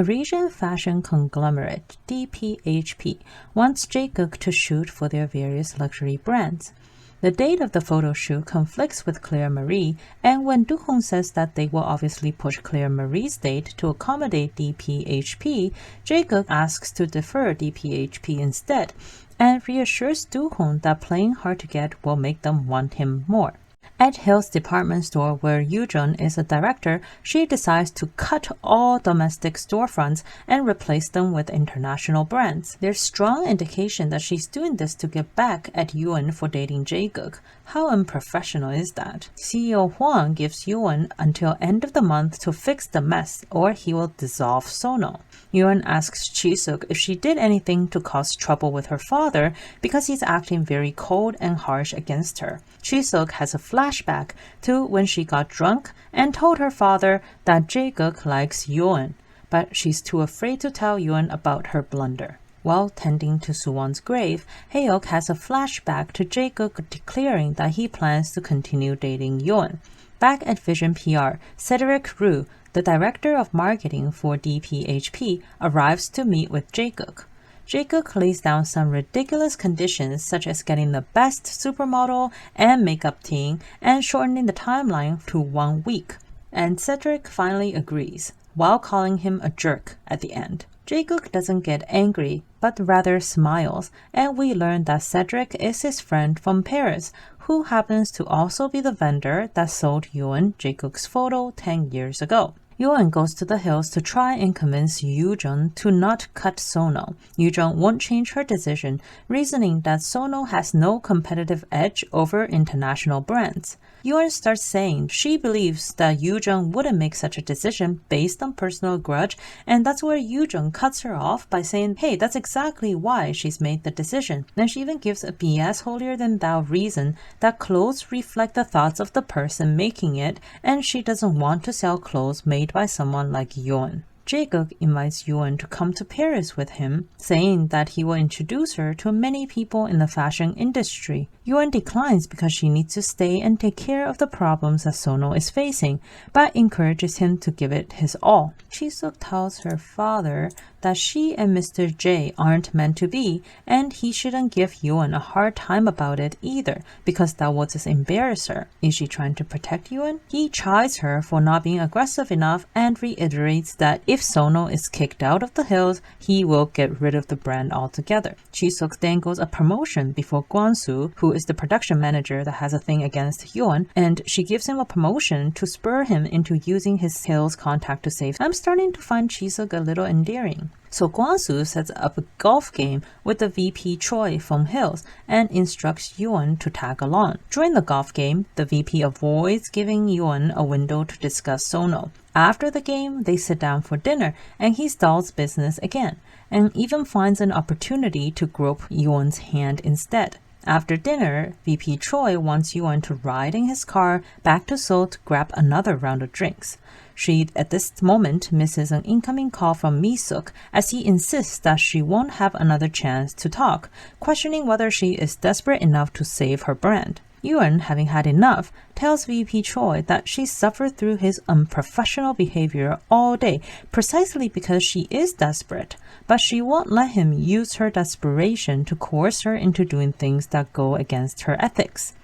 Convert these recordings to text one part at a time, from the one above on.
Parisian fashion conglomerate DPHP wants Jaegook to shoot for their various luxury brands. The date of the photo shoot conflicts with Claire Marie, and when Do-hong says that they will obviously push Claire Marie's date to accommodate DPHP, Jaegook asks to defer DPHP instead, and reassures Do-hong that playing hard to get will make them want him more. At Hill's department store, where Yoo-jun is a director, she decides to cut all domestic storefronts and replace them with international brands. There's strong indication that she's doing this to get back at Yoon for dating Jaegook. How unprofessional is that? CEO Hwang gives Yoon until end of the month to fix the mess, or he will dissolve Sono. Yoon asks Chi-suk if she did anything to cause trouble with her father because he's acting very cold and harsh against her. Chi-suk has a flashback to when she got drunk and told her father that Jaegook likes Yoon, but she's too afraid to tell Yoon about her blunder. While tending to Suwon's grave, Haeok has a flashback to Jaegook declaring that he plans to continue dating Yoon. Back at Vision PR, Cedric Roux, the director of marketing for DPHP, arrives to meet with Jaegook. Jaegook lays down some ridiculous conditions such as getting the best supermodel and makeup team and shortening the timeline to 1 week. And Cedric finally agrees, while calling him a jerk at the end. Jaegook doesn't get angry, but rather smiles, and we learn that Cedric is his friend from Paris, who happens to also be the vendor that sold Yoon Jaegook's photo 10 years ago. Yoon goes to the hills to try and convince Yoo-jun to not cut Sono. Yoo-jun won't change her decision, reasoning that Sono has no competitive edge over international brands. Yoon starts saying she believes that Yoo-jun wouldn't make such a decision based on personal grudge, and that's where Yoo-jun cuts her off by saying, hey, that's exactly why she's made the decision. And she even gives a BS holier-than-thou reason that clothes reflect the thoughts of the person making it, and she doesn't want to sell clothes made by someone like Yoon. Jaegook invites Yoon to come to Paris with him, saying that he will introduce her to many people in the fashion industry. Yoon declines because she needs to stay and take care of the problems that Sono is facing, but encourages him to give it his all. Chi-suk tells her father that she and Mr. J aren't meant to be, and he shouldn't give Yoon a hard time about it either, because that would just embarrass her. Is she trying to protect Yoon? He chides her for not being aggressive enough and reiterates that if Sono is kicked out of the hills, he will get rid of the brand altogether. Chi-suk dangles a promotion before Kwon-soo, who is the production manager that has a thing against Yoon, and she gives him a promotion to spur him into using his hills contact to save. I'm starting to find Chi-suk a little endearing. So Kwon-soo sets up a golf game with the VP Choi from Hills and instructs Yoon to tag along. During the golf game, the VP avoids giving Yoon a window to discuss Sono. After the game, they sit down for dinner and he stalls business again, and even finds an opportunity to grope Yoon's hand instead. After dinner, VP Choi wants Yoon to ride in his car back to Seoul to grab another round of drinks. She, at this moment, misses an incoming call from Mi-suk as he insists that she won't have another chance to talk, questioning whether she is desperate enough to save her brand. Yoon, having had enough, tells VP Choi that she suffered through his unprofessional behavior all day precisely because she is desperate, but she won't let him use her desperation to coerce her into doing things that go against her ethics.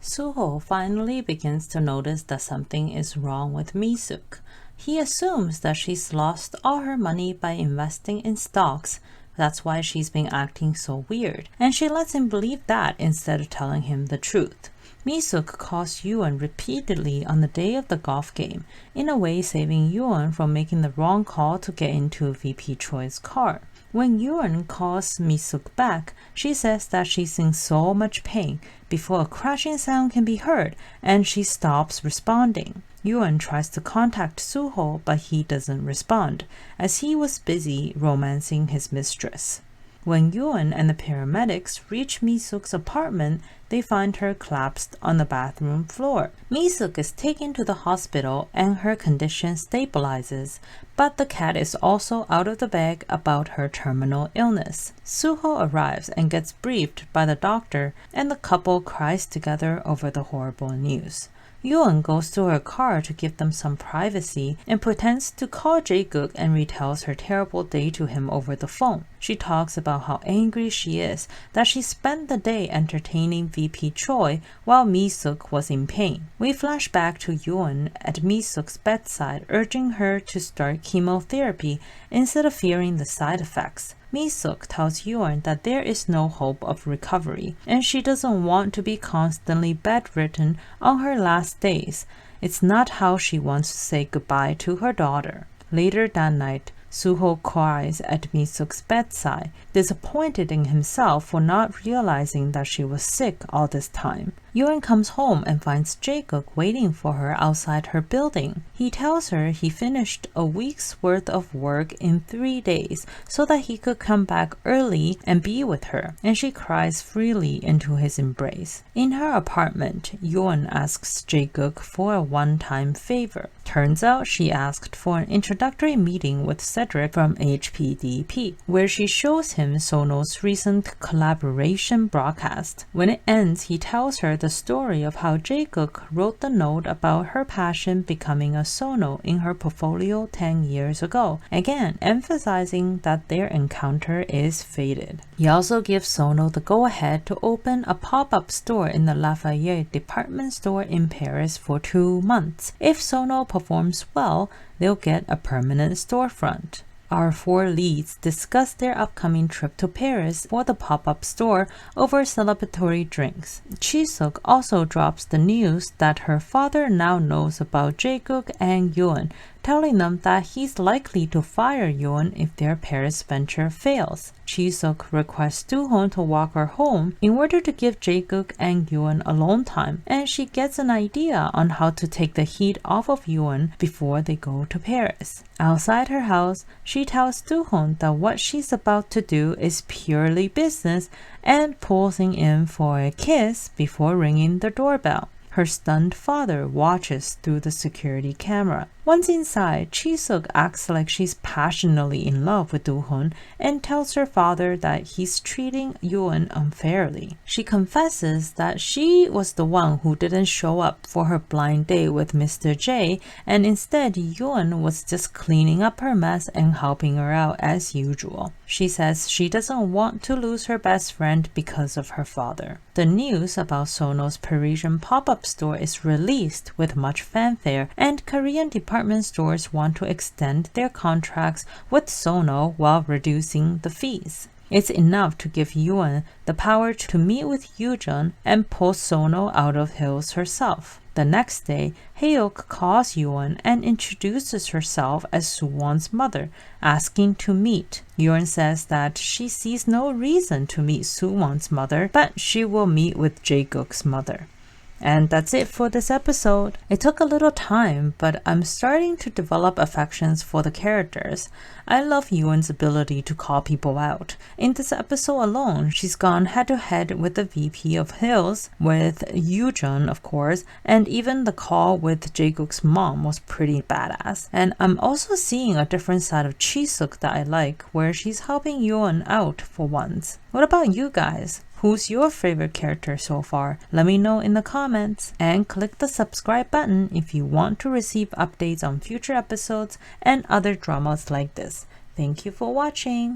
Suho finally begins to notice that something is wrong with Mi-suk. He assumes that she's lost all her money by investing in stocks. That's why she's been acting so weird, and she lets him believe that instead of telling him the truth. Mi-suk calls Yoon repeatedly on the day of the golf game, in a way saving Yoon from making the wrong call to get into VP Choi's car. When Yoon calls Mi-suk back, she says that she's in so much pain before a crashing sound can be heard, and she stops responding. Yoon tries to contact Suho, but he doesn't respond, as he was busy romancing his mistress. When Yoon and the paramedics reach Mi-suk's apartment, they find her collapsed on the bathroom floor. Mi-suk is taken to the hospital and her condition stabilizes, but the cat is also out of the bag about her terminal illness. Suho arrives and gets briefed by the doctor, and the couple cries together over the horrible news. Yoon goes to her car to give them some privacy and pretends to call Jae-guk and retells her terrible day to him over the phone. She talks about how angry she is that she spent the day entertaining VP Choi while Mi-suk was in pain. We flash back to Yoon at Mi-suk's bedside urging her to start chemotherapy instead of fearing the side effects. Mi-suk tells Yoon that there is no hope of recovery and she doesn't want to be constantly bedridden on her last days. It's not how she wants to say goodbye to her daughter. Later that night, Suho cries at Mi-suk's bedside, disappointed in himself for not realizing that she was sick all this time. Yoon comes home and finds Jae-guk waiting for her outside her building. He tells her he finished a week's worth of work in 3 days so that he could come back early and be with her, and she cries freely into his embrace. In her apartment, Yoon asks Jae-guk for a one-time favor. Turns out she asked for an introductory meeting with Cedric from HPDP, where she shows him Sono's recent collaboration broadcast. When it ends, he tells her the story of how Jae-guk wrote the note about her passion becoming a Sono in her portfolio 10 years ago, again emphasizing that their encounter is fated. He also gives Sono the go-ahead to open a pop-up store in the Lafayette department store in Paris for 2 months. If Sono performs well, they'll get a permanent storefront. Our 4 leads discuss their upcoming trip to Paris for the pop-up store over celebratory drinks. Chi-suk also drops the news that her father now knows about Jae-guk and Yoon, telling them that he's likely to fire Yoon if their Paris venture fails. Chi-suk requests Do-hoon to walk her home in order to give Jae-guk and Yoon alone time, and she gets an idea on how to take the heat off of Yoon before they go to Paris. Outside her house, she tells Do-hoon that what she's about to do is purely business and pulls him in for a kiss before ringing the doorbell. Her stunned father watches through the security camera. Once inside, Chi-suk acts like she's passionately in love with Do-hoon and tells her father that he's treating Yoon unfairly. She confesses that she was the one who didn't show up for her blind date with Mr. J, and instead Yoon was just cleaning up her mess and helping her out as usual. She says she doesn't want to lose her best friend because of her father. The news about Sono's Parisian pop-up store is released with much fanfare, and Korean department stores want to extend their contracts with Sono while reducing the fees. It's enough to give Yoon the power to meet with Yoojun and pull Sono out of Hills herself. The next day, Haeok calls Yoon and introduces herself as Suwon's mother, asking to meet. Yoon says that she sees no reason to meet Suwon's mother, but she will meet with Jae-guk's mother. And that's it for this episode. It took a little time, but I'm starting to develop affections for the characters. I love Yoon's ability to call people out. In this episode alone, she's gone head-to-head with the VP of Hills, with Yoojun, of course, and even the call with Jae-guk's mom was pretty badass. And I'm also seeing a different side of Chi-suk that I like, where she's helping Yoon out for once. What about you guys? Who's your favorite character so far? Let me know in the comments, and click the subscribe button if you want to receive updates on future episodes and other dramas like this. Thank you for watching.